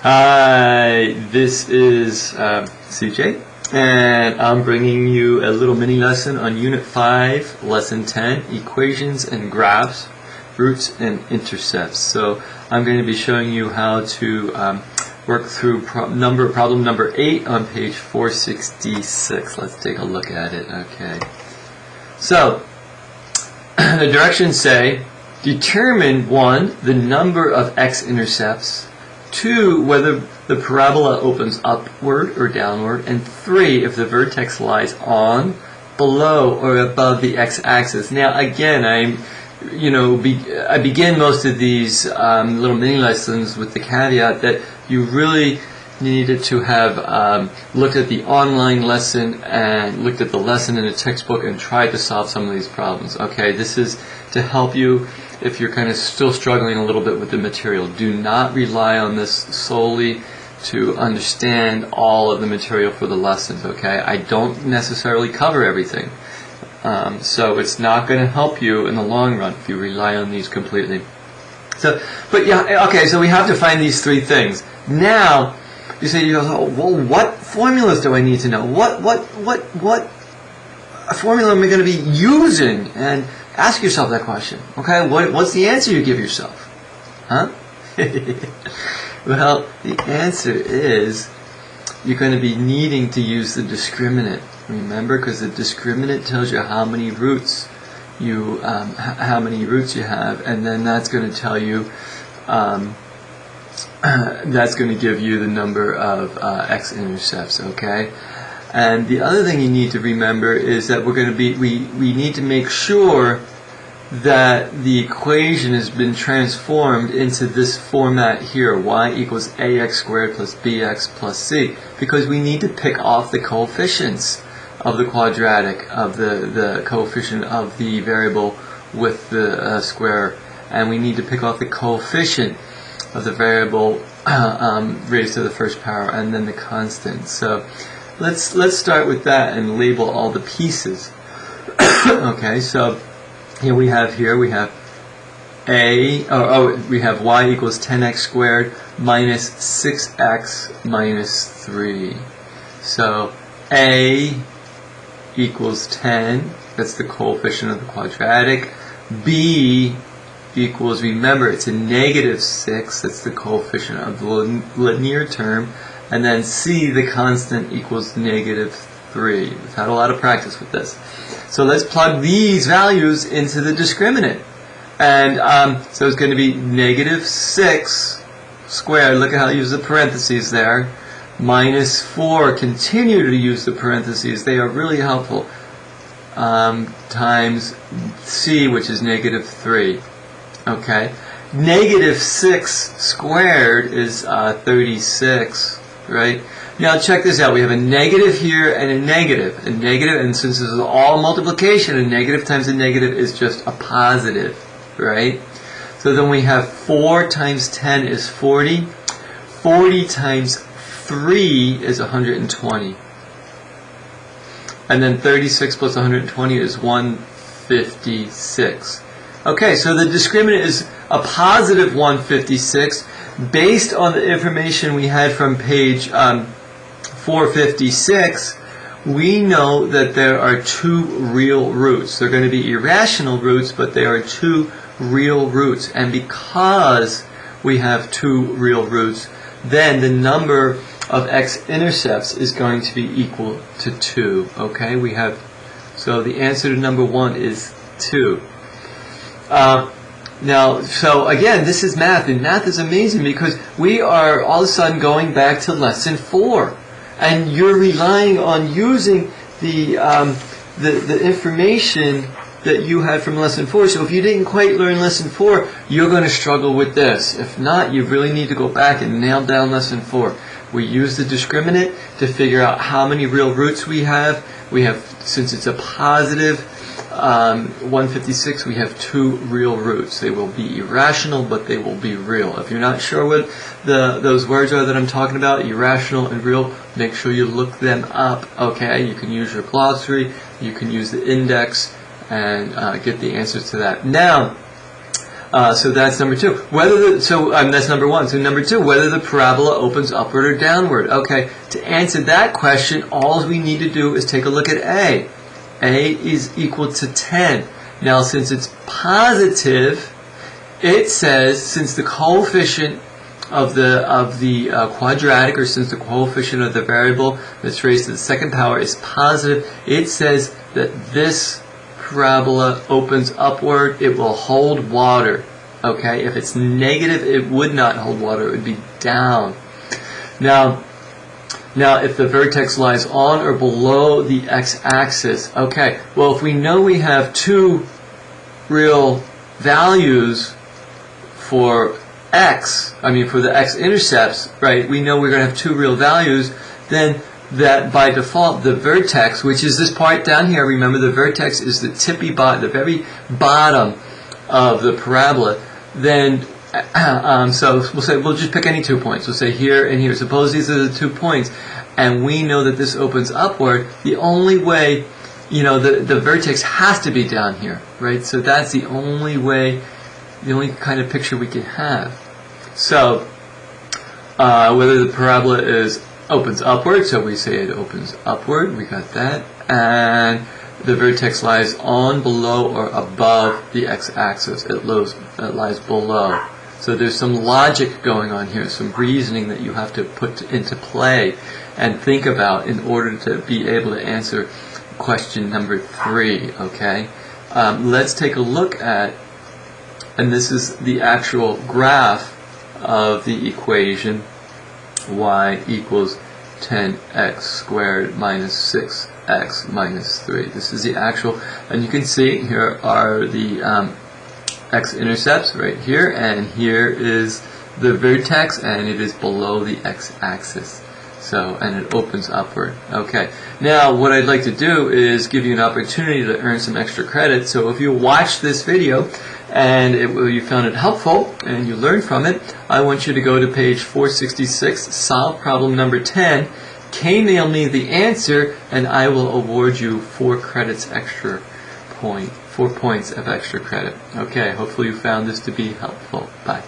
Hi, this is CJ, and I'm bringing you a little mini lesson on Unit 5, Lesson 10, Equations and Graphs, Roots and Intercepts. So I'm going to be showing you how to work through problem number 8 on page 466. Let's take a look at it. Okay. So the directions say, determine 1, the number of x-intercepts, 2, whether the parabola opens upward or downward, and 3, if the vertex lies on, below, or above the x-axis. Now, again, I begin most of these little mini lessons with the caveat that you really needed to have looked at the online lesson and looked at the lesson in the textbook and tried to solve some of these problems. Okay, this is to help you if you're kind of still struggling a little bit with the material. Do not rely on this solely to understand all of the material for the lessons. Okay, I don't necessarily cover everything, so it's not going to help you in the long run if you rely on these completely. So, but yeah, okay, so we have to find these 3 things. Now, you say to yourself, oh, well, what formulas do I need to know? What formula am I going to be using? And ask yourself that question. Okay, what's the answer you give yourself? Huh? Well, the answer is you're going to be needing to use the discriminant. Remember, because the discriminant tells you how many roots you have, and then that's going to tell you that's going to give you the number of x-intercepts. Okay. And the other thing you need to remember is that we need to make sure that the equation has been transformed into this format here, y equals ax squared plus bx plus c, because we need to pick off the coefficients of the quadratic, of the coefficient of the variable with the square, and we need to pick off the coefficient of the variable raised to the first power, and then the constant. So let's start with that and label all the pieces. Okay, so we have we have y equals 10x squared minus 6x minus 3. So a equals 10, that's the coefficient of the quadratic. B equals, remember, it's a negative 6, that's the coefficient of the linear term. And then C, the constant, equals negative 3. We've had a lot of practice with this. So let's plug these values into the discriminant. And so it's going to be negative 6 squared, look at how I use the parentheses there, minus 4, continue to use the parentheses, they are really helpful, times C, which is negative 3. Okay, negative 6 squared is 36, right? Now check this out. We have a negative here and a negative, and since this is all multiplication, a negative times a negative is just a positive, right? So then we have 4 times 10 is 40. 40 times 3 is 120. And then 36 plus 120 is 156. Okay, so the discriminant is a positive 156 based on the information we had from page 456. We know that there are 2 real roots. They're going to be irrational roots, but there are 2 real roots. And because we have 2 real roots, then the number of x-intercepts is going to be equal to 2. Okay, so the answer to number 1 is 2. Now, so again, this is math, and math is amazing because we are all of a sudden going back to lesson 4, and you're relying on using the information that you had from lesson 4. So if you didn't quite learn lesson 4, you're going to struggle with this. If not, you really need to go back and nail down lesson 4. We use the discriminant to figure out how many real roots we have. Since it's a positive 156, we have 2 real roots. They will be irrational, but they will be real. If you're not sure what those words are that I'm talking about, irrational and real, make sure you look them up. Okay, you can use your glossary, you can use the index, and get the answers to that. Now, So that's number 2. That's number 1. So number 2, whether the parabola opens upward or downward. Okay, to answer that question, all we need to do is take a look at A. A is equal to 10. Now, since it's positive, it says since the coefficient of the quadratic, or since the coefficient of the variable that's raised to the second power is positive, it says that this parabola opens upward. It will hold water. Okay, if it's negative, it would not hold water. It would be down. Now, if the vertex lies on or below the x-axis, okay, well, if we know we have 2 real values for for the x-intercepts, right, we know we're going to have 2 real values, then that by default the vertex, which is this part down here, remember the vertex is the the very bottom of the parabola, then so we'll just pick any 2 points. We'll say here and here. Suppose these are the 2 points, and we know that this opens upward. The only way, the vertex has to be down here, right? So that's the only way, the only kind of picture we can have. So whether the parabola opens upward, so we say it opens upward, we got that, and the vertex lies on, below, or above the x-axis. It lies below. So there's some logic going on here, some reasoning that you have to put into play and think about in order to be able to answer question number 3. Okay, let's take a look at, and this is the actual graph of the equation y equals 10x squared minus 6x minus 3. This is the actual, and you can see here are the x-intercepts right here, and here is the vertex, and it is below the x-axis. So, and it opens upward. Okay. Now, what I'd like to do is give you an opportunity to earn some extra credit. So, if you watch this video and you found it helpful and you learned from it, I want you to go to page 466, solve problem number 10, K-mail me the answer, and I will award you 4 points of extra credit. Okay, hopefully you found this to be helpful. Bye.